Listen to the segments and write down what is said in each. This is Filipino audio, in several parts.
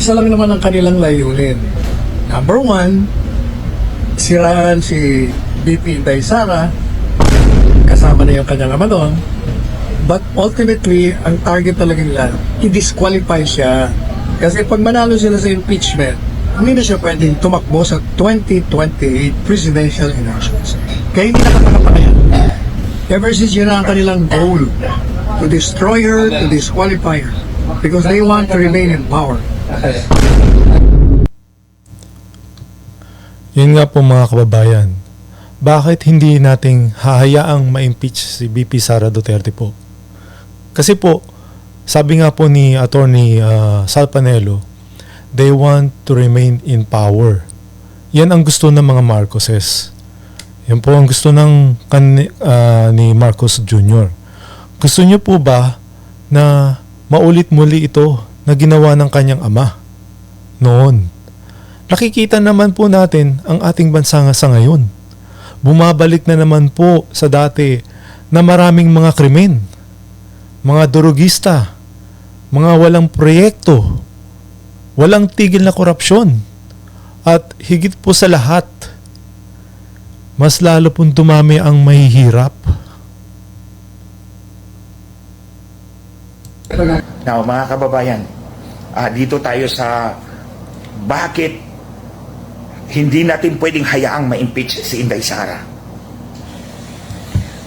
isa lang naman ang kanilang layunin. Number one, siraan si VP Inday Sara, kasama na yung kanyang ama doon. But ultimately, ang target talaga nila, i-disqualify siya. Kasi pag manalo sila sa impeachment, hindi na siya pwedeng tumakbo sa 2028 presidential elections. Kaya hindi nakapanapayan. Ever since yun ang kanilang goal, to destroy her, to disqualify her, because they want to remain in power. Yun nga po mga kababayan, bakit hindi nating hahayaang ma-impeach si VP Sara Duterte po? Kasi po, sabi nga po ni Attorney Sal Panelo, they want to remain in power. Yan ang gusto ng mga Marcoses. Yan po ang gusto ni Marcos Jr. Gusto niyo po ba na maulit muli ito na ginawa ng kanyang ama noon? Nakikita naman po natin ang ating bansa nga sa ngayon. Bumabalik na naman po sa dati na maraming mga krimen, mga durugista, mga walang proyekto, walang tigil na korupsyon, at higit po sa lahat, mas lalo pong dumami ang mahihirap. Now, mga kababayan, dito tayo sa bakit hindi natin pwedeng hayaang ma-impeach si Inday Sara.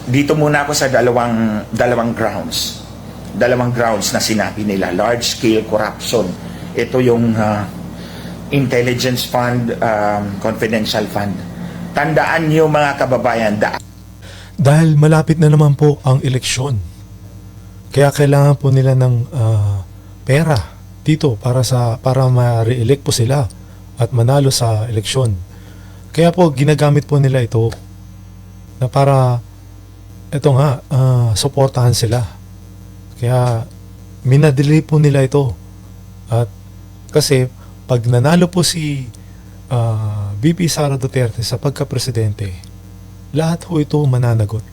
Dito muna ako sa dalawang grounds. Dalawang grounds na sinabi nila. Large-scale corruption. Ito yung intelligence fund, confidential fund. Tandaan niyo mga kababayan, Dahil malapit na naman po ang eleksyon. Kaya kailangan po nila ng pera dito para ma-re-elect po sila at manalo sa eleksyon. Kaya po ginagamit po nila ito na para suportahan sila. Kaya minadali po nila ito. At kasi pag nanalo po si VP Sara Duterte sa pagka-presidente, lahat ho ito mananagot.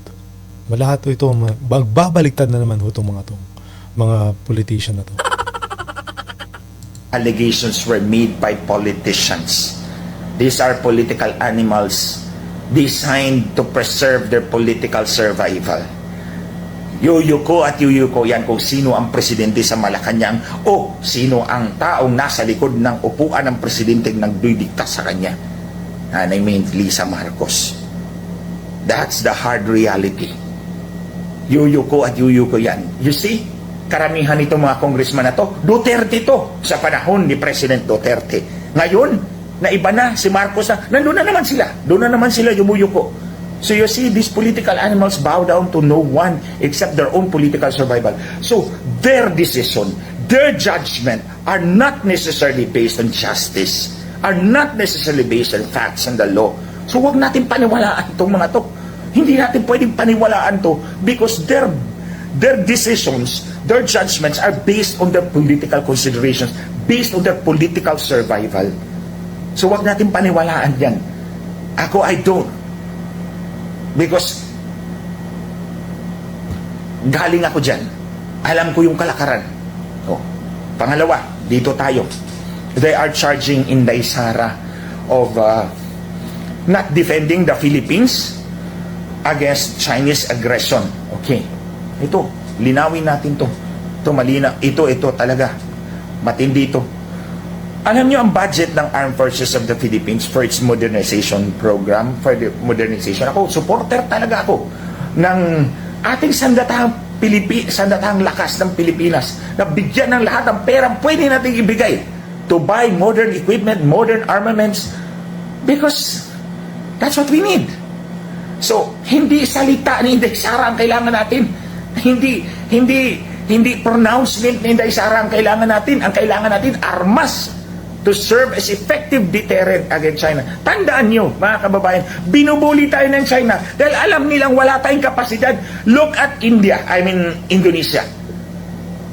Lahat ho ito magbabaliktad na naman ho itong mga politician na to. allegations were made by politicians. These are political animals designed to preserve their political survival. Yuyuko at yuyuko yan kung sino ang presidente sa Malacanang o sino ang taong nasa likod ng upuan ng presidente nagdidikta sa kanya. And I mean Lisa Marcos. That's the hard reality. Yuyuko at yuyuko yan. You see? Karamihan nito mga congressman na to, Duterte to sa panahon ni President Duterte. Ngayon, na iba na, si Marcos na, nandun na naman sila. Doon na naman sila yumuyuko. So you see, these political animals bow down to no one except their own political survival. So their decision, their judgment are not necessarily based on justice, are not necessarily based on facts and the law. So wag natin paniwalaan itong mga to. Hindi natin pwedeng paniwalaan to because their decisions, their judgments are based on their political considerations, based on their political survival. So wag natin paniwalaan yan. Ako, I don't. Because galing ako dyan. Alam ko yung kalakaran. Oh. Pangalawa, dito tayo. They are charging Inday Sara of not defending the Philippines against Chinese aggression. Okay. Ito, linawin natin to. Ito malina. Ito talaga. Matindi ito. Alam niyo ang budget ng Armed Forces of the Philippines for its modernization program, for the modernization. Ako, supporter talaga ako ng ating sandatahang lakas ng Pilipinas na bigyan ng lahat ng perang pwede natin ibigay to buy modern equipment, modern armaments, because that's what we need. So, hindi salita ni Inday Sara ang kailangan natin. Hindi pronouncement ni Inday Sara ang kailangan natin. Ang kailangan natin, armas to serve as effective deterrent against China. Tandaan nyo, mga kababayan, binubuli tayo ng China dahil alam nilang wala tayong kapasidad. Look at Indonesia.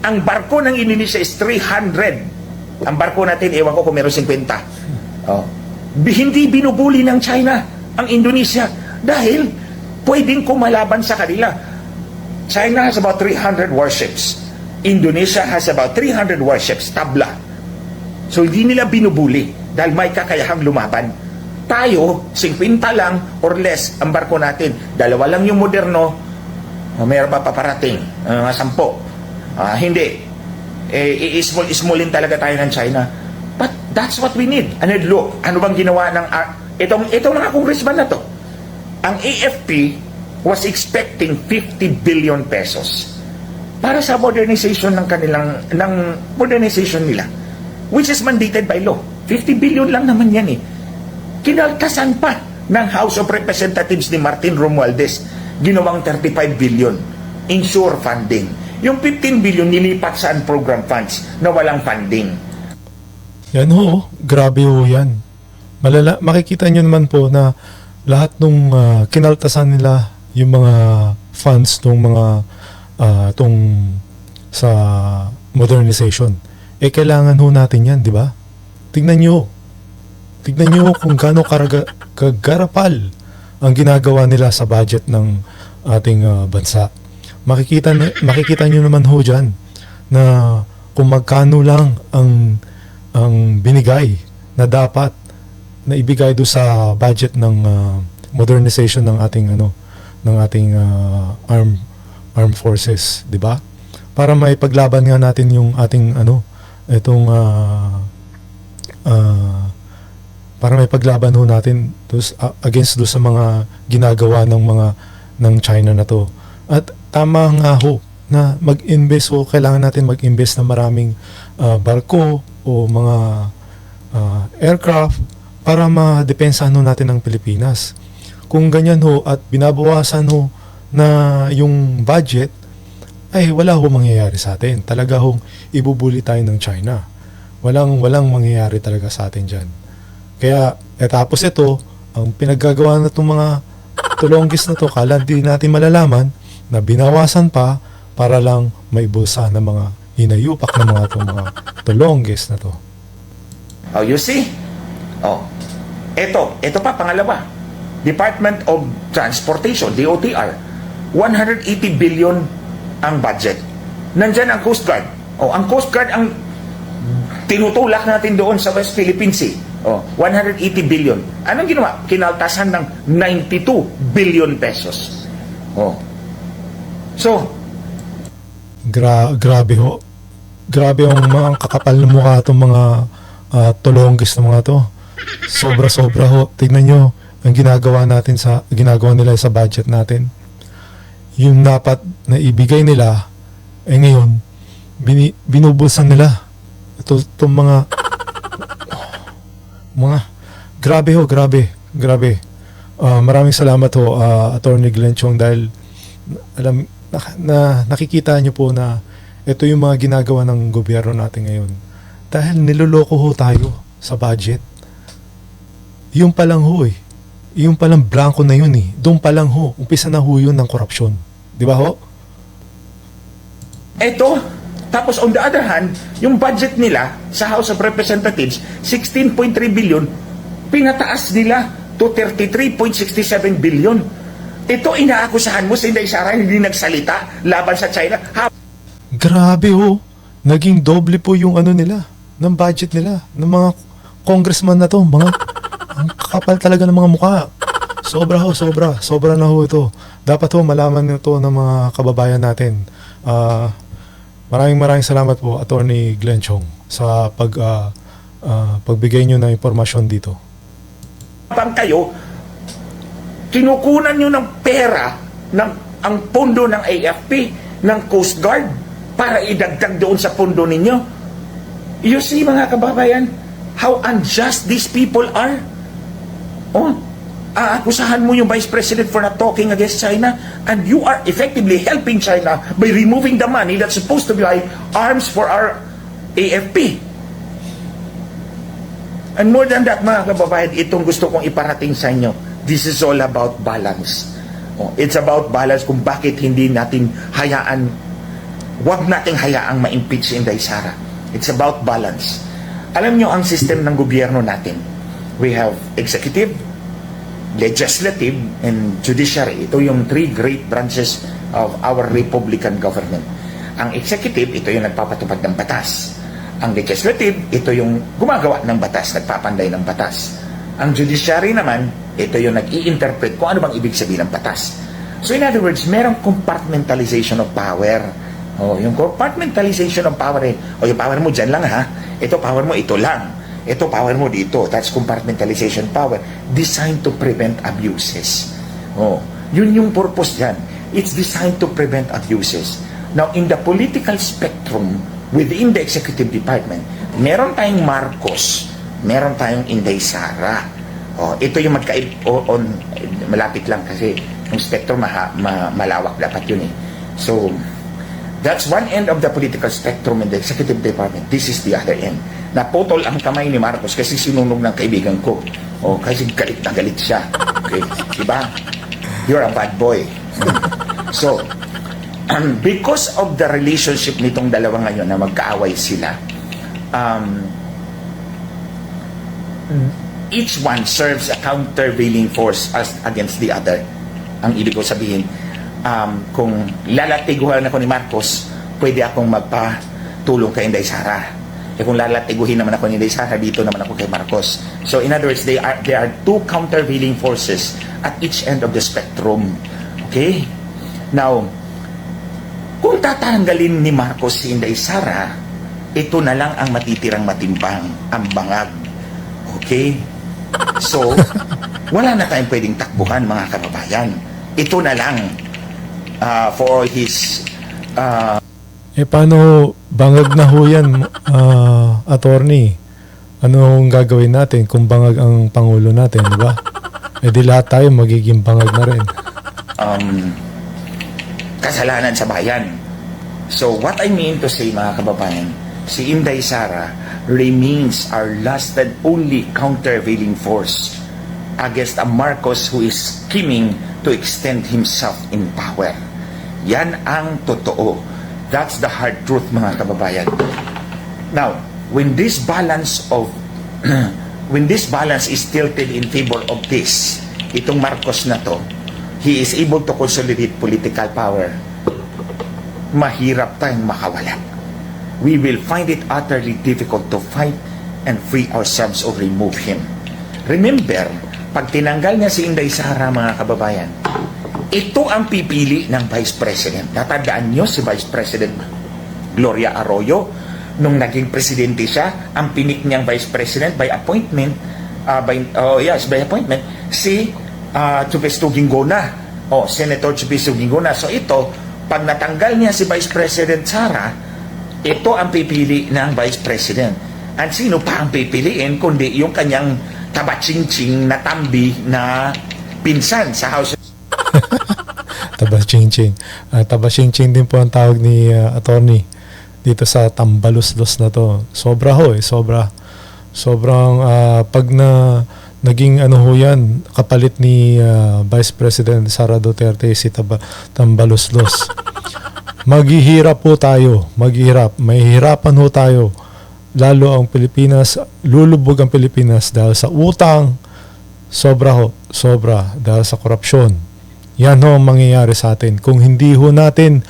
Ang barko ng Indonesia is 300. Ang barko natin, ewan ko kung meron 50. Oh. Hindi binubuli ng China ang Indonesia dahil pwedeng kumalaban sa kanila. China has about 300 warships. Indonesia has about 300 warships, tabla. So hindi nila binubuli dahil may kakayahang lumaban. Tayo, 50 lang or less ang barko natin. 2 lang yung moderno, mayroon pa paparating, 10. Hindi. I-small-smallin talaga tayo ng China. But that's what we need. And then look, ano bang ginawa ng itong mga congressman na to? Ang AFP was expecting 50 billion pesos para sa modernization ng modernization nila, which is mandated by law. 50 billion lang naman yan eh. Kinaltasan pa ng House of Representatives ni Martin Romualdez, ginawang 35 billion insure funding. Yung 15 billion nilipat sa program funds na walang funding. Yan ho, grabe ho yan. Makikita nyo naman po na lahat nung kinaltasan nila yung mga funds nung mga tong sa modernization. Kailangan ho natin yan, di ba? Tignan nyo kung gaano kagarapal ang ginagawa nila sa budget ng ating bansa. Makikita nyo naman ho dyan na kung magkano lang ang binigay na dapat na ibigay do sa budget ng modernization ng ating armed forces, di ba? Para maipaglaban nga natin yung ating para maipaglaban ho natin against do sa mga ginagawa ng China na to. At tama nga ho na mag-invest ho, kailangan natin mag-invest na maraming barko o mga aircraft para madepensahan ho natin ang Pilipinas. Kung ganyan ho at binabawasan ho na yung budget, ay wala ho mangyayari sa atin. Talaga hong ibubuli tayo ng China. Walang mangyayari talaga sa atin dyan. Kaya tapos ito, ang pinaggagawa na itong mga tulonggis na to, kala di natin malalaman na binawasan pa para lang maibulsa ng mga hinayupak ng mga tulonggis na to. Oh, you see? Oh, ito pa, pangalawa. Department of Transportation, DOTR, 180 billion ang budget. Nandyan ang Coast Guard. Oh, ang Coast Guard ang tinutulak natin doon sa West Philippine Sea. Oh, 180 billion. Anong ginawa? Kinaltasan ng 92 billion pesos. Oh. So, grabe ho. Grabe ang mga kakapal na mukha itong mga tulonggis na mga to. Sobra-sobra ho. Tignan nyo ang ginagawa nila sa budget natin. Yung dapat na ibigay nila ngayon binubulsan nila. Itong mga grabe ho, grabe. Maraming salamat ho, Attorney Glenn Chong, dahil alam na nakikita nyo po na ito yung mga ginagawa ng gobyerno natin ngayon. Dahil niloloko ho tayo sa budget. Yung palang ho yung palang blanco na yun doon pa lang ho, umpisa na ho yun ng korupsyon. Di ba ho? ito, tapos on the other hand, yung budget nila sa House of Representatives, 16.3 billion, pinataas nila to 33.67 billion. Ito, inaakusahan mo si Inday Sara hindi nagsalita laban sa China. Grabe ho. Naging doble po yung nila, ng budget nila, ng mga congressman na to. Ang kakapal talaga ng mga mukha. Sobra ho, sobra. Sobra na ho ito. Dapat ho malaman ito ng mga kababayan natin. Maraming salamat po, Attorney Glenn Chong, sa pagbigay nyo ng impormasyon dito. Pang kayo, kinukunan nyo ng pera ang pondo ng AFP, ng Coast Guard, para idagdag doon sa pondo ninyo. You see, mga kababayan, how unjust these people are? Oh, aakusahan mo yung Vice President for not talking against China, and you are effectively helping China by removing the money that's supposed to buy arms for our AFP. And more than that, mga kababayan, itong gusto kong iparating sa inyo. This is all about balance. Oh, it's about balance kung bakit hindi natin wag nating hayaang ma-impeach si Inday Sara. It's about balance. Alam nyo ang system ng gobyerno natin. We have executive, legislative, and judiciary. Ito yung three great branches of our Republican government. Ang executive, ito yung nagpapatupad ng batas. Ang legislative, ito yung gumagawa ng batas, nagpapanday ng batas. Ang judiciary naman, ito yung nag-i-interpret kung ano bang ibig sabihin ng batas. So in other words, merong compartmentalization of power. Yung compartmentalization of power, yung power mo dyan lang ha, ito power mo ito lang, ito power mo dito. That's compartmentalization power designed to prevent abuses. Yun yung purpose dyan. It's designed to prevent abuses. Now, in the political spectrum, within the executive department, meron tayong Marcos, meron tayong Inday Sara. Ito yung malapit lang kasi yung spectrum malawak dapat yun eh. So, that's one end of the political spectrum in the executive department. This is the other end. Naputol ang kamay ni Marcos kasi sinunog ng kaibigan ko. Kasi galit na galit siya. Okay, diba? You're a bad boy. So, because of the relationship nitong dalawa ngayon na magkaaway sila, each one serves a countervailing force against the other. Ang ibig ko sabihin, kung lalatiguhan ako ni Marcos, pwede akong magpatulong kay Inday Sara. Kung lalatiguhin naman ako ni Inday Sara, dito naman ako kay Marcos. So in other words, there are two countervailing forces at each end of the spectrum. Okay? Now, kung tatanggalin ni Marcos si Inday Sara, ito na lang ang matitirang matimbang, ang bangag. Okay? So, wala na tayong pwedeng takbuhan, mga kababayan. Ito na lang for his... paano bangag na ho yan, attorney? Anong gagawin natin kung bangag ang Pangulo natin, di ba? Di lahat tayo magiging bangag na rin. Kasalanan sa bayan. So, what I mean to say, mga kababayan, si Inday Sara remains our last and only countervailing force against a Marcos who is scheming to extend himself in power. Yan ang totoo. That's the hard truth, mga kababayan. Now, when this balance is tilted in favor of itong Marcos na to, he is able to consolidate political power, mahirap tayong makawala. We will find it utterly difficult to fight and free ourselves or remove him. Remember, pag tinanggal niya si Inday Sara, mga kababayan, ito ang pipili ng Vice President. Natandaan niyo si Vice President Gloria Arroyo, nung naging presidente siya, ang pinik niyang Vice President by appointment, by appointment, si Chupesto Ginggona, Senator Chupesto Ginggona. So ito, pag natanggal niya si Vice President Sara, ito ang pipili ng Vice President. At sino pa ang pipiliin kundi yung kanyang tabatsing-tsing na tambi na pinsan sa House. Tabatsing-tsing. Tabatsing-tsing din po ang tawag ni attorney dito sa tambaluslos na to. Sobra ho eh. Sobrang pag naging ho yan, kapalit ni Vice President Sara Duterte si tambaluslos. Maghihirap po tayo. Mahihirapan ho tayo. Lalo ang Pilipinas, lulubog ang Pilipinas dahil sa utang, sobra dahil sa korupsyon. Yan ho ang mangyayari sa atin. Kung hindi ho natin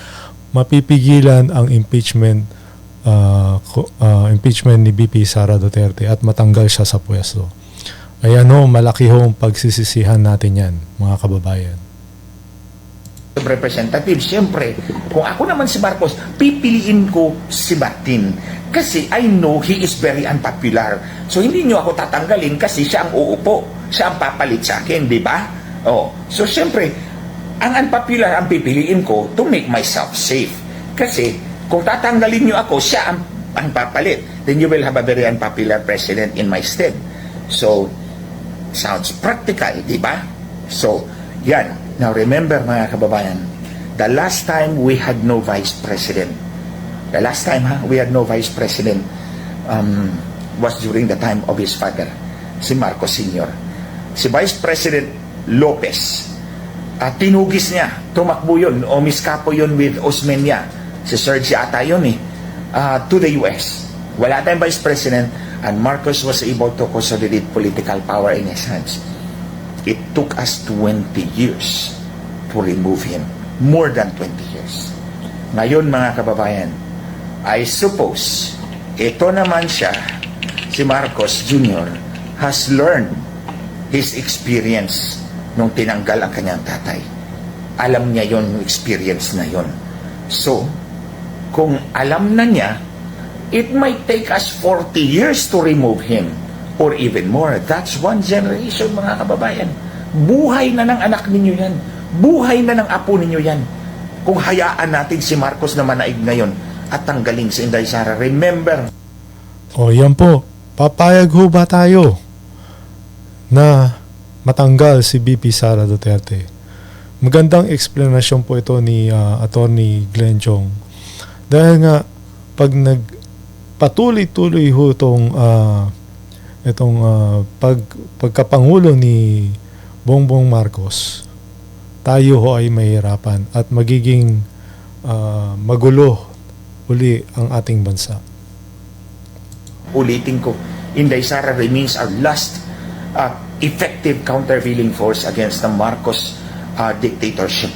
mapipigilan ang impeachment ni VP Sara Duterte at matanggal siya sa pwesto. Ayan ho, malaki ho ang pagsisisihan natin yan, mga kababayan. Representative, siyempre, kung ako naman si Marcos, pipiliin ko si Martin. Kasi I know he is very unpopular. So hindi nyo ako tatanggalin kasi siya ang uupo. Siya ang papalit sa akin, di ba? So siyempre, ang unpopular ang pipiliin ko to make myself safe. Kasi kung tatanggalin nyo ako, siya ang papalit. Then you will have a very unpopular president in my stead. So, sounds practical, di ba? So, yan. Now remember, mga kababayan, the last time we had no vice president, we had no vice president was during the time of his father, si Marcos Sr. Si Vice President Lopez, tinugis niya, tumakbo yun, o miskapo yun with Osmeña, si Sergio ata yun to the US. Wala tayong vice president, and Marcos was able to consolidate political power in his hands. It took us 20 years to remove him. More than 20 years. Ngayon, mga kababayan, I suppose ito naman siya, si Marcos Jr. has learned his experience nung tinanggal ang kanyang tatay. Alam niya yon, yung experience na yon. So, kung alam na niya, it might take us 40 years to remove him or even more. That's one generation, mga kababayan. Buhay na ng anak ninyo yan. Buhay na ng apo ninyo yan. Kung hayaan natin si Marcos na manaig ngayon at tanggalin si Inday Sara, remember, O yan po, papayag ho ba tayo na matanggal si BP Sara Duterte? Magandang explanation po ito ni Attorney Glenn Chong. Dahil nga, pag nagpatuloy-tuloy ho itong pagkapangulo ni Bongbong Marcos, tayo ho ay mahirapan at magiging magulo uli ang ating bansa. ulitin ko, Inday Sara remains our last effective countervailing force against the Marcos dictatorship.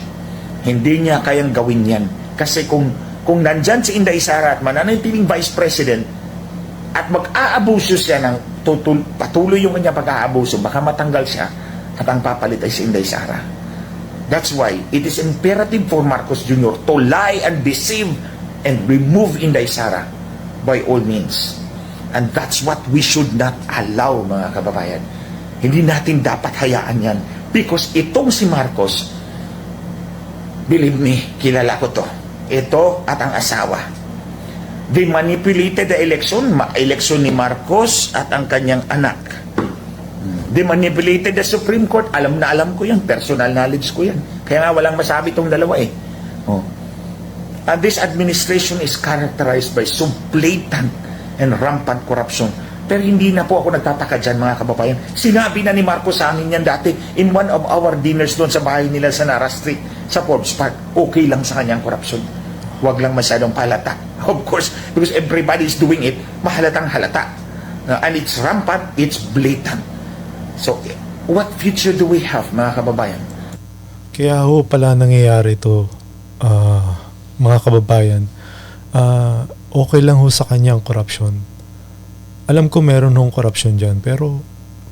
Hindi niya kayang gawin yan. Kasi kung nandyan si Inday Sara at mananatiling Vice President at mag-aabuso siya ng patuloy yung kanyang pag-aabuso, baka matanggal siya at ang papalit ay si Inday Sara. That's why it is imperative for Marcos Jr. to lie and deceive and remove Inday Sara by all means. And that's what we should not allow, mga kababayan. Hindi natin dapat hayaan yan. Because itong si Marcos, believe me, kilala ko to. Ito at ang asawa. They manipulated the election ni Marcos at ang kanyang anak. They manipulated the Supreme Court. Alam na alam ko yan. Personal knowledge ko yan. Kaya nga walang masabi itong dalawa eh. And this administration is characterized by so blatant and rampant corruption. Pero hindi na po ako nagtataka dyan, mga kababayan. Sinabi na ni Marcos sa amin yan dati in one of our dinners doon sa bahay nila sa Nara Street, sa Forbes Park. Okay lang sa kanyang corruption. Huwag lang masyadong palata. Of course, because everybody is doing it, mahalatang halata. And it's rampant, it's blatant. So, what future do we have, mga kababayan? Kaya ho pala nangyayari ito, mga kababayan. Okay lang ho sa kanyang korupsyon. Alam ko meron hong korupsyon dyan, pero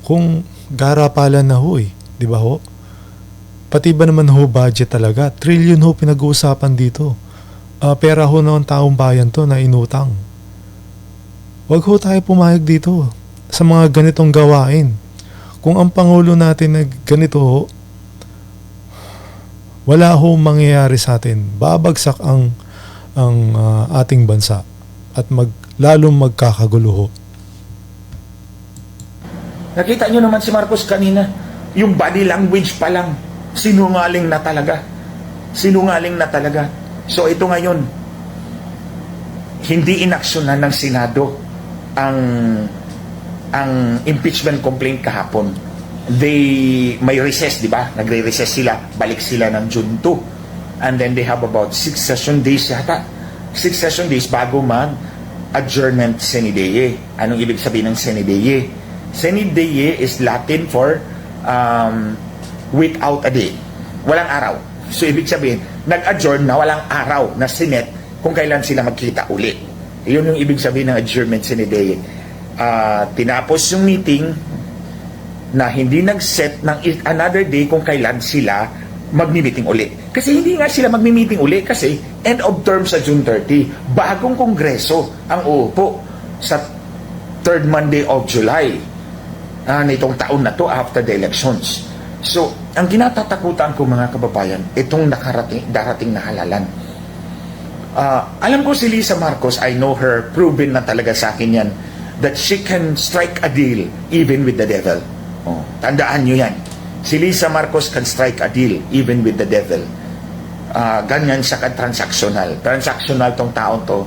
kung garapalan na ho di ba ho? Pati ba naman ho budget talaga? Trillion ho pinag-uusapan dito. Pera ho ng taong bayan to na inutang. Wag ho tayo pumayag dito sa mga ganitong gawain. Kung ang Pangulo natin na ganito ho, wala ho mangyayari sa atin. Babagsak ang ating bansa at lalong magkakagulo ho. Nakita nyo naman si Marcos kanina, yung body language pa lang, sinungaling na talaga. Sinungaling na talaga. So ito ngayon, hindi inaksyonan ng Senado ang impeachment complaint kahapon. May recess, di ba? Nagre-recess sila, balik sila ng June 2. And then they have about 6 session days yata. 6 session days bago mag-adjournment sine die. Anong ibig sabihin ng sine die? Sine die is Latin for without a day. Walang araw. So ibig sabihin, nag-adjourn na walang araw na Senate kung kailan sila magkita uli. Yun yung ibig sabihin ng adjournment sine die. Tinapos yung meeting na hindi nag-set ng another day kung kailan sila magmi-meeting uli. Kasi hindi nga sila magmi-meeting uli kasi end of term sa June 30. Bagong kongreso ang uupo sa third Monday of July nitong taon na to after the elections. So, ang kinatatakutan ko, mga kababayan, itong darating na halalan. Alam ko si Lisa Marcos, I know her, proven na talaga sa akin yan, that she can strike a deal even with the devil. Tandaan nyo yan. Si Lisa Marcos can strike a deal even with the devil. Ganyan siya ka-transactional. Transactional tong taon to.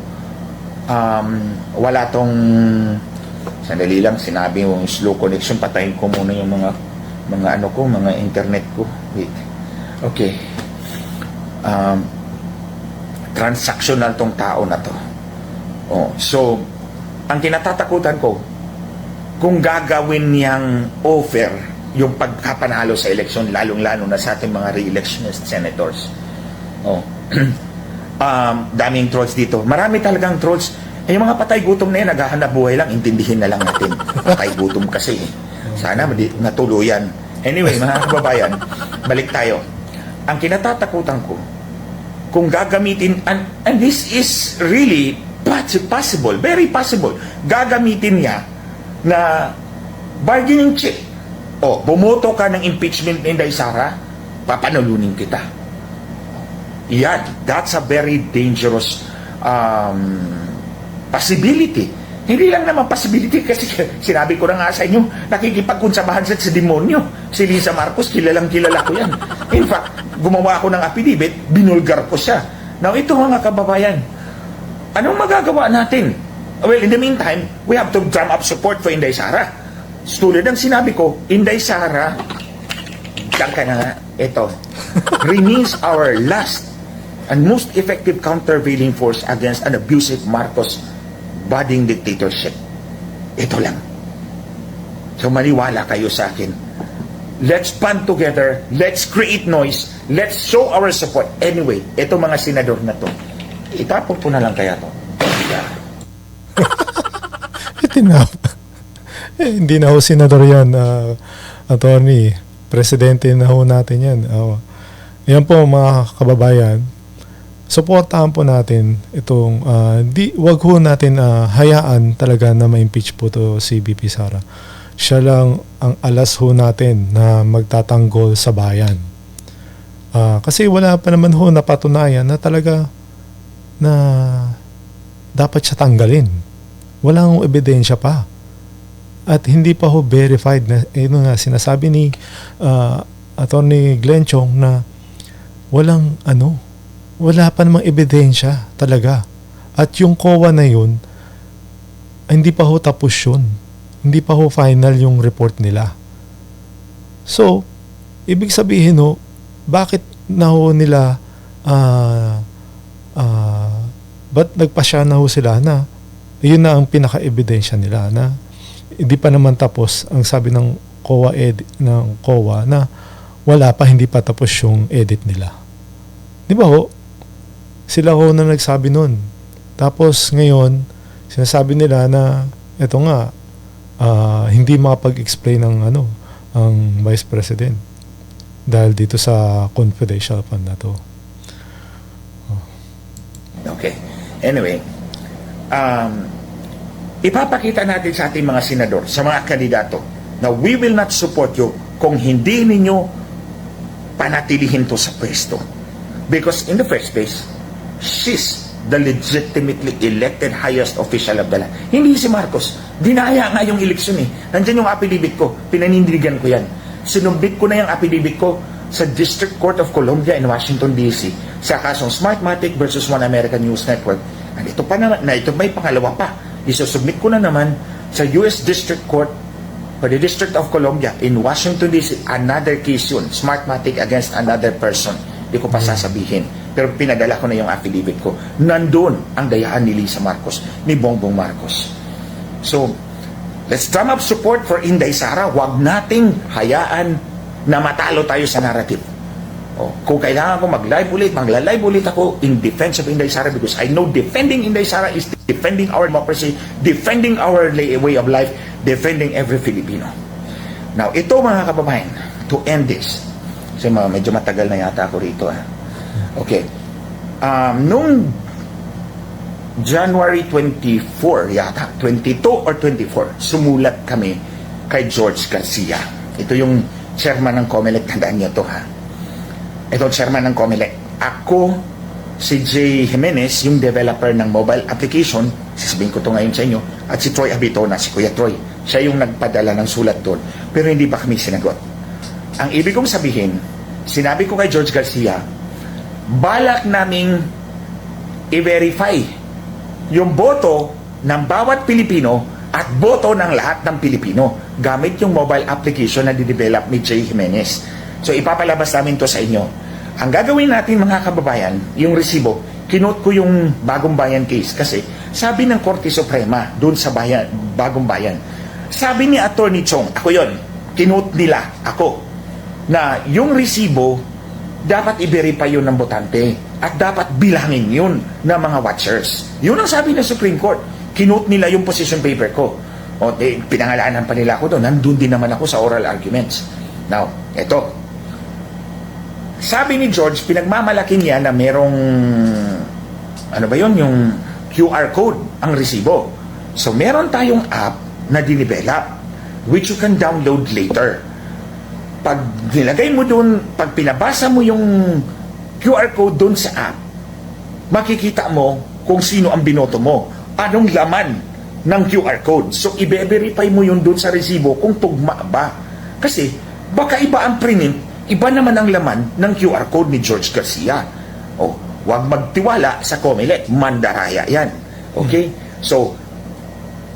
Wala tong sandali lang, sinabi yung slow connection, patayin ko muna yung mga internet ko. Wait. Okay. Transactional tong tao na to. So, ang kinatatakutan ko, kung gagawin niyang offer yung pagkapanalo sa eleksyon, lalong-lalo na sa ating mga re-electionist senators. Daming trolls dito. Marami talagang trolls. Eh, yung mga patay gutom na yan, naghahanap buhay lang, intindihin na lang natin. Patay gutom kasi. Sana natuluyan. Anyway, mga kababayan, balik tayo. Ang kinatatakutan ko, kung gagamitin, and this is really possible, very possible, gagamitin niya na bargaining chip. O, bumoto ka ng impeachment ni Inday Sara, papanulunin kita. Yan, that's a very dangerous possibility. Hindi lang naman possibility kasi sinabi ko na nga sa inyo, nakikipagkunsabahan sa demonyo. Si Lisa Marcos, kilala ko yan. In fact, gumawa ako ng affidavit, binulgar ko siya. Now, ito mga kababayan, anong magagawa natin? Well, in the meantime, we have to drum up support for Inday Sara. Tulad ng sinabi ko, Inday Sara, diyan ka na nga, ito, remains our last and most effective countervailing force against an abusive Marcos budding dictatorship. Ito lang. So maniwala kayo sa akin. Let's band together, let's create noise, let's show our support. Anyway, ito mga senador na to, itapon ko na lang kaya to. Hindi na ho senador yan, attorney. Presidente na ho natin yan. Yan po mga kababayan, supportahan po natin itong wag ho natin hayaan talaga na ma-impeach po to si BP Sara. Siya lang ang alas ho natin na magtatanggol sa bayan. Kasi wala pa naman ho napatunayan na talaga na dapat siya tanggalin. Walang ebidensya pa. At hindi pa ho verified na nga sinasabi ni Attorney Glenn Chong na wala pa namang ebidensya talaga. At yung COA na yun, hindi pa ho tapos yun. Hindi pa ho final yung report nila. So, ibig sabihin ho, bakit na ho nila ba't nagpasya na ho sila na yun na ang pinaka-ebidensya nila na hindi pa naman tapos ang sabi ng COA na wala pa, hindi pa tapos yung edit nila. Di ba ho? Sila ho na nagsabi nun. Tapos ngayon, sinasabi nila na eto nga, hindi makapag-explain ng ang Vice President dahil dito sa confidential fund na to. Okay. Anyway, ipapakita natin sa ating mga senador, sa mga kandidato, na we will not support you kung hindi ninyo panatilihin to sa pwesto. Because in the first place, she's the legitimately elected highest official of the land. Hindi si Marcos. Dinaya nga yung eleksyon eh. Nandiyan yung affidavit ko. Pinanindigan ko yan. Sinumbit ko na yung affidavit ko sa District Court of Columbia in Washington, D.C. sa kasong Smartmatic versus One American News Network. And ito pa na ito may pangalawa pa. Isusubmit ko na naman sa U.S. District Court for the District of Columbia in Washington, D.C. Another case yun. Smartmatic against another person. Hindi ko pa sasabihin. Pero pinadala ko na yung affidavit ko. Nandun ang dayaan ni Lisa Marcos, ni Bongbong Marcos. So, let's drum up support for Inday Sara. Huwag nating hayaan na matalo tayo sa narrative. Kung kailangan ko magla-live ulit ako in defense of Inday Sara because I know defending Inday Sara is defending our democracy, defending our way of life, defending every Filipino. Now, ito mga kababayan, to end this, kasi medyo matagal na yata ako rito. Okay. Noong January 24 yata, 22 or 24, sumulat kami kay George Garcia. Ito yung chairman ng COMELEC, tandaan niyo to ha. Ito chairman ng COMELEC. Ako, si Jay Jimenez, yung developer ng mobile application, sasabihin ko to ngayon sa inyo, at si Troy Abitona, si Kuya Troy. Siya yung nagpadala ng sulat doon. Pero hindi pa kami sinagot. Ang ibig kong sabihin, sinabi ko kay George Garcia, balak naming i-verify yung boto ng bawat Pilipino at boto ng lahat ng Pilipino gamit yung mobile application na didevelop ni Jay Jimenez. So ipapalabas namin to sa inyo. Ang gagawin natin mga kababayan, yung resibo, kinote ko yung Bagong Bayan case kasi sabi ng Korte Suprema doon sa Bagong Bayan, sabi ni Attorney Chong, ako yon, kinote nila ako, na yung resibo dapat i-verify yun ng botante at dapat bilangin yun ng mga watchers. Yun ang sabi ng Supreme Court. kinote nila yung position paper ko. O, pinangalanan pa nila ako doon. Nandun din naman ako sa oral arguments. Now, eto. Sabi ni George, pinagmamalaki niya na merong, ano ba yun, yung QR code, ang resibo. So, meron tayong app na dinevelop, which you can download later. Pag nilagay mo doon, pag pinabasa mo yung QR code doon sa app, makikita mo kung sino ang binoto mo. Anong laman ng QR code. So, i-verify mo yun doon sa resibo kung tugma ba. Kasi, baka iba ang print, iba naman ang laman ng QR code ni George Garcia. O, huwag magtiwala sa COMELEC. Mandaraya yan. Okay? So,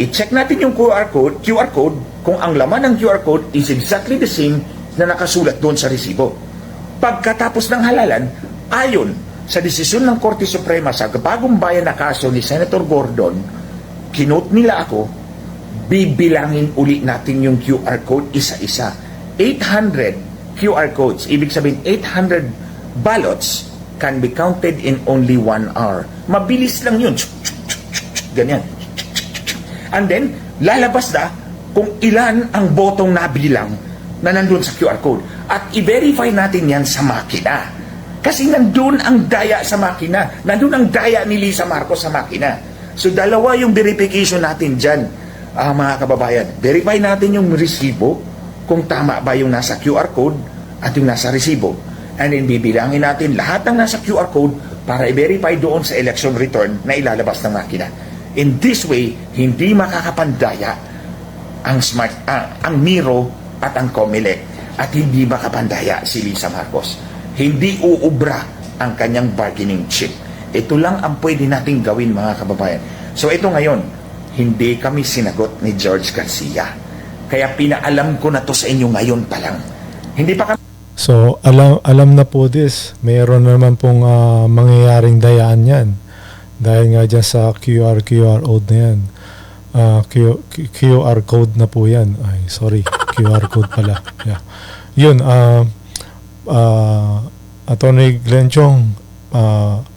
i-check natin yung QR code kung ang laman ng QR code is exactly the same na nakasulat doon sa resibo. Pagkatapos ng halalan, ayon sa desisyon ng Korte Suprema sa bagong bayan na kaso ni Senator Gordon, kinote nila ako, bibilangin uli natin yung QR code isa-isa. 800 QR codes, ibig sabihin 800 ballots can be counted in only 1 hour. Mabilis lang yun. Ganyan. And then, lalabas na kung ilan ang botong nabilang na nandun sa QR code. At i-verify natin yan sa makina. Kasi nandun ang daya sa makina. Nandun ang daya ni Lisa Marcos sa makina. So, dalawa yung verification natin dyan, mga kababayan. Verify natin yung resibo, kung tama ba yung nasa QR code at yung nasa resibo. And then bibilangin natin lahat ng nasa QR code para i-verify doon sa election return na ilalabas ng makina. In this way, hindi makakapandaya ang ang Miro at ang COMELEC at hindi makapandaya si Lisa Marcos. Hindi uubra ang kanyang bargaining chip. Ito lang ang pwede nating gawin, mga kababayan. So ito ngayon, hindi kami sinagot ni George Garcia. Kaya pinaalam ko na to sa inyo ngayon pa lang. Hindi pa kami... So, alam na po this. Mayroon naman pong mangyayaring dayaan yan. Dahil nga dyan sa QR code na yan. QR code na po yan. Ay, sorry. QR code pala. Yeah. Yun, Atty. Glenn Chong,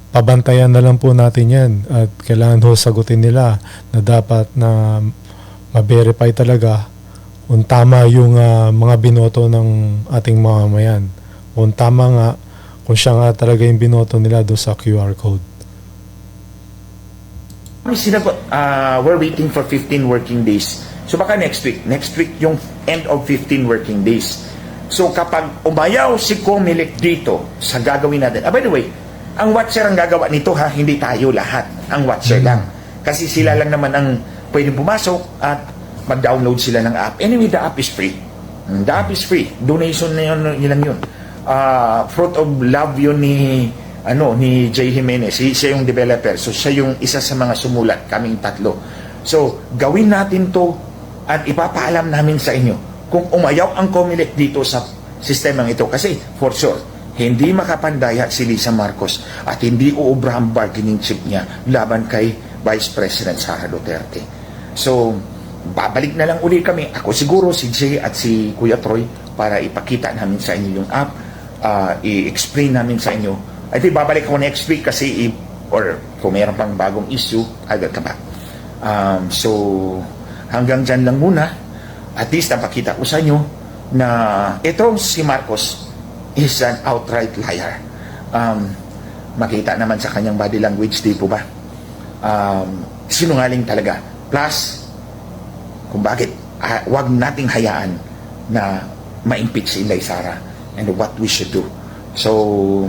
pabantayan na lang po natin yan. At kailangan ho sagutin nila na dapat na ma-verify talaga kung tama yung mga binoto ng ating mamamayan. Kung tama nga, kung siya nga talaga yung binoto nila doon sa QR code. We're waiting for 15 working days. So baka next week. Next week yung end of 15 working days. So kapag umayaw si COMELEC dito sa gagawin natin. By the way, ang watcher ang gagawa nito ha, hindi tayo lahat. Ang watcher lang. Kasi sila lang naman ang pwedeng pumasok at mag-download sila ng app. Anyway, the app is free. The app is free. Donation na yun, nilang yun. Fruit of love yun ni Jay Jimenez. Siya yung developer. So, siya yung isa sa mga sumulat. Kaming tatlo. So, gawin natin to at ipapaalam namin sa inyo kung umayaw ang COMELEC dito sa sistemang ito. Kasi, for sure, hindi makapandaya si Lisa Marcos at hindi uubra ang bargaining chip niya laban kay Vice President Sara Duterte. So, babalik na lang uli kami. Ako siguro, si Jay at si Kuya Troy para ipakita namin sa inyo yung app, i-explain namin sa inyo. I think babalik ako next week kasi or kung mayroon pang bagong issue, agad ka ba. So, hanggang dyan lang muna. At least napakita ko sa inyo na ito si Marcos is an outright liar. Makita naman sa kanyang body language, di po ba? Sinungaling talaga. Plus, kung bakit wag nating hayaan na ma-impeach si Inday Sara and what we should do. So,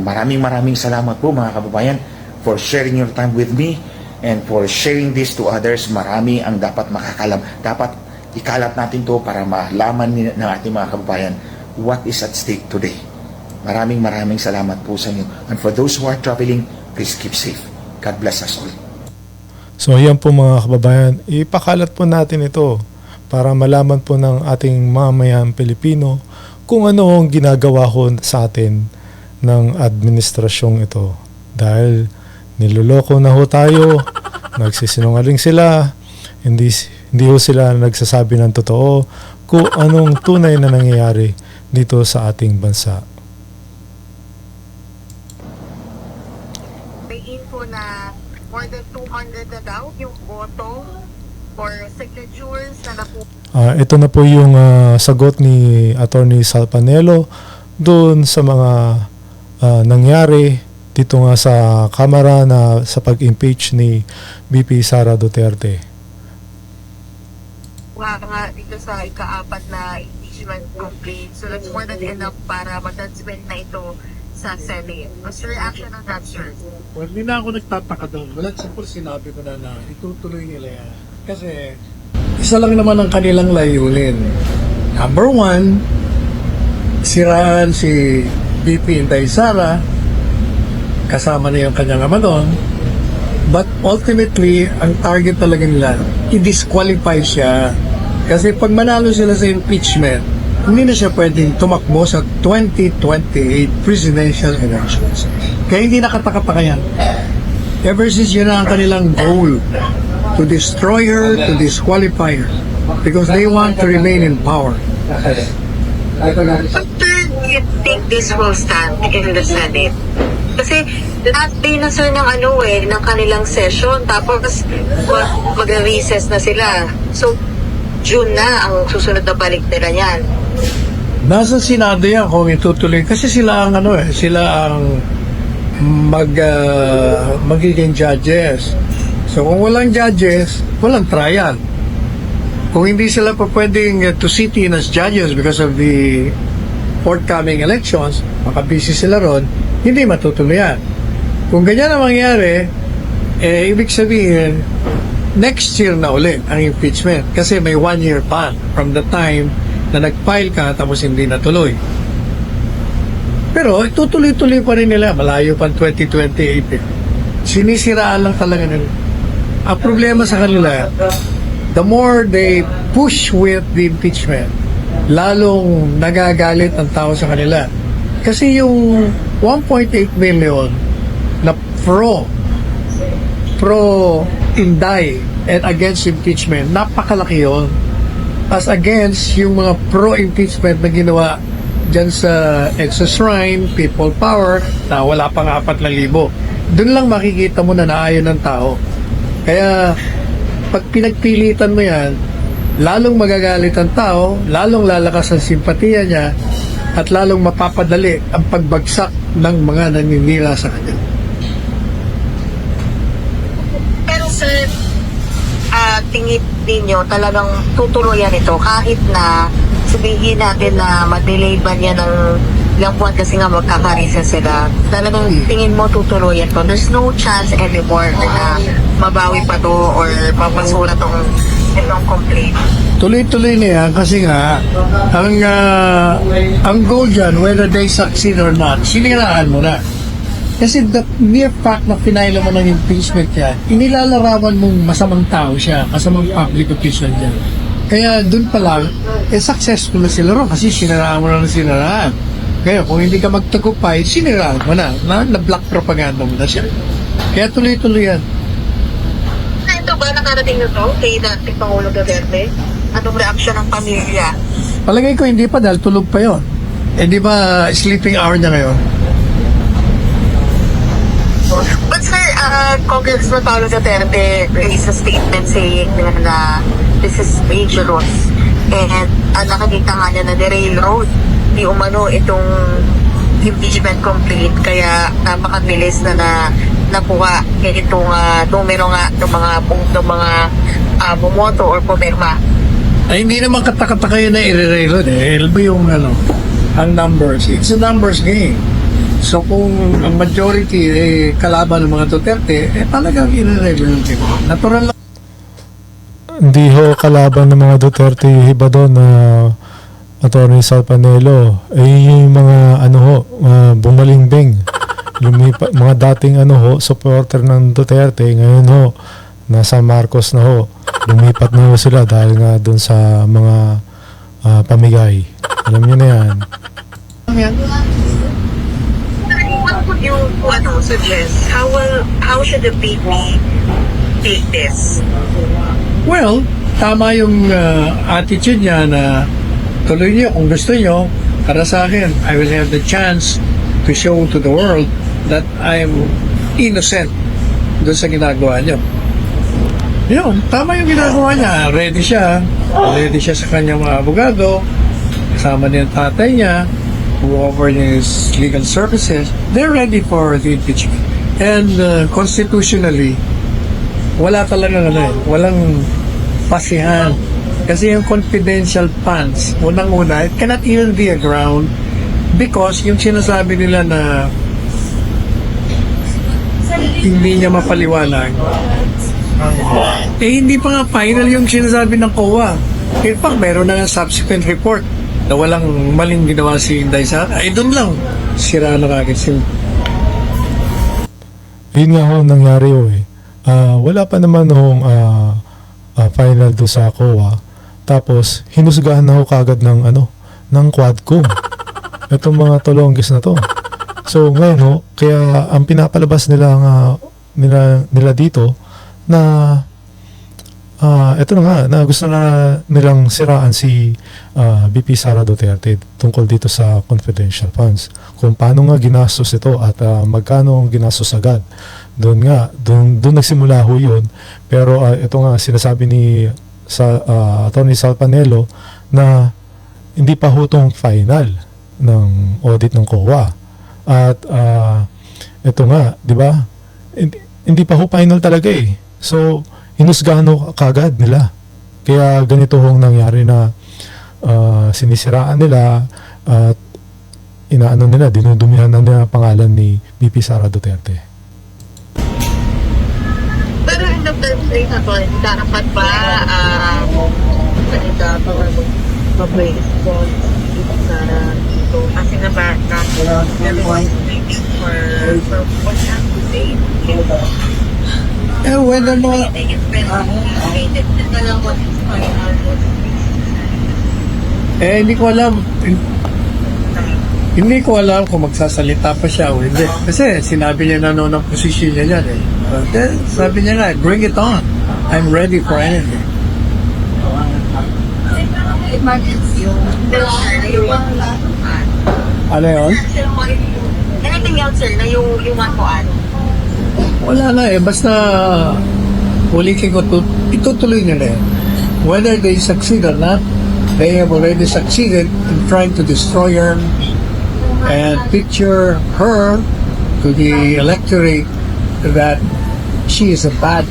maraming salamat po mga kababayan for sharing your time with me and for sharing this to others. Marami ang dapat makakalam. Dapat ikalat natin to para malaman ng ating mga kababayan what is at stake today. Maraming salamat po sa inyo. And for those who are traveling, please keep safe. God bless us all. So, yan po mga kababayan. Ipakalat po natin ito para malaman po ng ating mamamayang Pilipino kung ano ang ginagawa ho sa atin ng administrasyong ito. Dahil niloloko na ho tayo, nagsisinungaling sila, hindi ho sila nagsasabi ng totoo kung anong tunay na nangyayari dito sa ating bansa. May info na more than 2 100 na daw yung boto or signatures na nakuha. Ito na po yung sagot ni Attorney Sal Panelo doon sa mga nangyari dito nga sa Kamara na sa pag-impeach ni BP Sara Duterte. Nga dito sa ika-4 na impeachment complaint. So that's more than enough para ma-transmit na ito sa Senate. What's your reaction on that, sir? Well, hindi na ako nagtataka doon. Wala, simple sinabi ko na itutuloy nila yan. Kasi, isa lang naman ang kanilang layunin. Number one, siraan si BP Inday Sara, kasama na yung kanyang ama doon. But ultimately, ang target talaga nila, i-disqualify siya. Kasi pag manalo sila sa impeachment, hindi na siya pwedeng tumakbo sa 2028 presidential elections. Kaya hindi nakataka yan. Ever since yun na ang kanilang goal, to destroy her, to disqualify her, because they want to remain in power. But do you think this will stand in the Senate? Kasi last day na sir ng ng kanilang session, tapos mag-recess na sila. So, June na ang susunod na balik nila yan. Nasa Senado yan kung itutuloy. Kasi sila ang sila ang magiging judges. So kung walang judges, walang trial. Kung hindi sila pa pwedeng to sit in as judges because of the forthcoming elections, makabisi sila ron, hindi matutuloy yan. Kung ganyan ang mangyari, ibig sabihin, next year na ulit ang impeachment kasi may 1 year pa from the time na nag-file ka tapos hindi natuloy. Pero tutuloy-tuloy pa rin nila, malayo pa 2028. Sinisiraan lang talaga nila. Ang problema sa kanila, the more they push with the impeachment, lalong nagagalit ang tao sa kanila. Kasi yung 1.8 million na pro-Inday and against impeachment, napakalaki yun. As against yung mga pro-impeachment na ginawa dyan sa Exoshrine, People Power, na wala pang 4,000. Doon lang makikita mo na naayon ng tao. Kaya, pag pinagpilitan mo yan, lalong magagalit ang tao, lalong lalakas ang simpatiya niya, at lalong mapapadali ang pagbagsak ng mga naninira sa kanya. Pero sir, tingin ninyo talagang tutuloyan ito kahit na sabihin natin na ma-delay ba niya ng ilang buwan kasi nga magkakarisa sila. Talagang tingin mo tutuloyan to. There's no chance anymore na mabawi pa to or mapasura itong complaint. Tuloy-tuloy na yan kasi nga ang goal dyan, whether they succeed or not, siniraan mo na. Kasi the mere fact na pinaila mo ng impeachment yan, inilalarawan mong masamang tao siya, masamang public official dyan. Kaya dun pa lang, successful na sila ron kasi siniraan mo na siniraan. Kaya kung hindi ka magtagumpay, siniraan mo na black propaganda mo na siya. Kaya tuloy-tuloy yan. Ito ba nakarating na to kay dating Pangulo Duterte? Anong reaksyon ng pamilya? Palagay ko hindi pa dahil tulog pa yon. Di ba sleeping hour niya ngayon? But sir, Congressman Paolo Duterte released a statement saying na this is dangerous. And nakakita nga niya na the-railroad di umano itong impeachment complete kaya napakabilis na nakuha itong numero nga ng mga bumoto or pumirma. Ay, hindi naman katakataka yun na i-railroad It'll be yung ang numbers. It's a numbers game. So kung ang majority kalaban ng mga Duterte, talagang i-railroad yun. Natural lang. Hindi ho kalaban ng mga Duterte iba doon na Attorney Sal Panelo yung mga bumalingbing mga dating supporter ng Duterte ngayon ho nasa Marcos na ho lumipat na ho sila dahil nga doon sa mga pamigay. Alam niyo na yan. What would you suggest? How should the PP take this? Well, tama yung attitude niya na tuloy niyo kung gusto niyo. Para sa akin, I will have the chance to show to the world that I'm innocent doon sa ginagawa niyo. Yun, tama yung ginagawa niya. Ready siya. Ready siya sa kanyang mga abogado. Kasama niya ang tatay niya. Who offer his legal services. They're ready for the impeachment. And constitutionally, wala talagang walang pasihan. Kasi yung confidential funds, unang-una, it cannot even be a ground because yung sinasabi nila na hindi niya mapaliwanag, hindi pa nga final yung sinasabi ng COA. In fact, meron na nga subsequent report na walang maling ginawa si Inday Sara. Doon lang, sira na kagad si Yun nga ho nangyari ho eh. Wala pa naman hong final do sa COA. Tapos, hinusgahan na ho kagad ng ng Quadcom. Itong mga tolonggis na to. So, ngayon ho, kaya ang pinapalabas nila dito na ito na nga, na gusto na nilang siraan si VP Sara Duterte tungkol dito sa confidential funds. Kung paano nga ginastos ito at magkano ang ginastos agad. Doon nagsimula ho yun. Pero ito nga, sinasabi ni Attorney Sal Panelo na hindi pa ho itong final ng audit ng COA. At ito nga, di ba? Hindi pa ho final talaga eh. So, hinusgahan ho kagad nila. Kaya ganito hong nangyari na sinisiraan nila at dinudumihan na nila pangalan ni VP Sara Duterte. Pero in the first place na to, dapat ba kandidato or mag-response dito sa dito? Kasi na-backtrack everyone's waiting for what you have to say. whether no, I think it's been waited na lang what is final. hindi ko alam kung magsasalita pa siya o hindi. Kasi sinabi niya na noon ang posisyon niya dyan eh. Then, sabi niya nga, bring it on. I'm ready for anything. Ano yun? Anything else, sir, na you want to add? Wala na eh. Basta ulitin ko, itutuloy nila eh. Whether they succeed or not, they have already succeeded in trying to destroy her and picture her to the electorate that she is a bad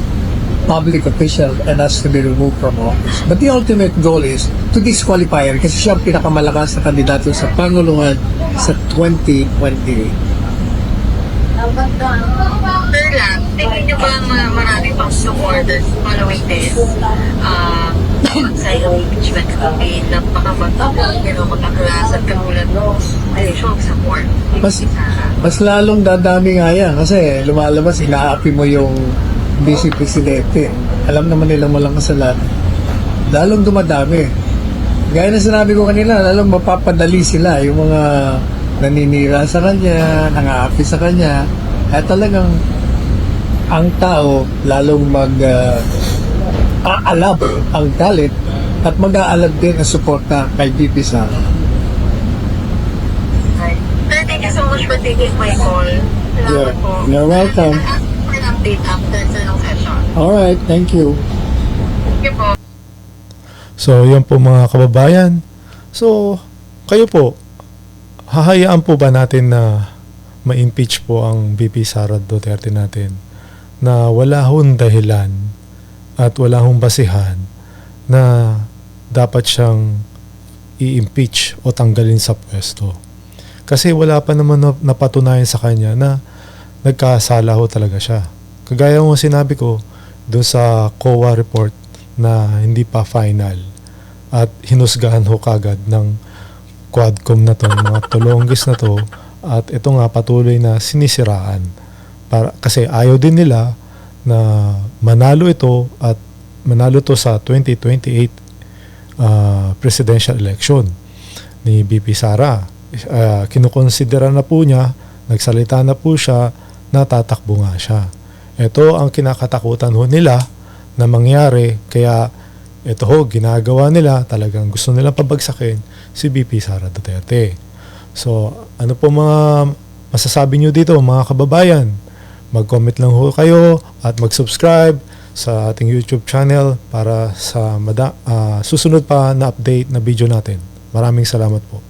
public official and has to be removed from office. But the ultimate goal is to disqualify her kasi siya ang pinakamalakas na kandidato sa Panguluhan sa 2028. Sir lang, tingin niyo ba marami pang supporters following this sa impeachment campaign na mag-aklas at katulad mo ay show support? Mas lalong dadami nga yan kasi lumalabas, inaapi mo yung Vice Presidente. Alam naman nilang walang kasalanan. Lalong dumadami. Gaya na sinabi ko kanina, lalong mapapadali sila yung mga naninira sa kanya, nangaapi sa kanya. At talagang ang tao lalong aalab ang galit at mag-aalab din ang suporta kay VP Sara. Sir, thank you so much for taking my call. Salamat po. You're welcome. I'll ask for an update after sa session. Alright, thank you. Thank you po. So, yun po mga kababayan. So, kayo po, hahayaan po ba natin na ma-impeach po ang VP Sara Duterte natin na wala hong dahilan at wala hong basihan na dapat siyang i-impeach o tanggalin sa pwesto? Kasi wala pa naman napatunayan sa kanya na nagkasala ho talaga siya. Kagaya mo sinabi ko doon sa COA report na hindi pa final at hinusgahan ho kagad ng Quadcom na to, mga tulonggis na to, at ito nga patuloy na sinisiraan kasi ayaw din nila na manalo ito at manalo to sa 2028 presidential election ni VP Sara. Kinukonsidera na po niya, nagsalita na po siya na tatakbo nga siya. Ito ang kinakatakutan ho nila na mangyari, kaya ito ho ginagawa nila, talagang gusto nilang pabagsakin si VP Sara Duterte. So, ano po mga masasabi nyo dito mga kababayan? Mag-comment lang ho kayo at mag-subscribe sa ating YouTube channel para sa susunod pa na update na video natin. Maraming salamat po.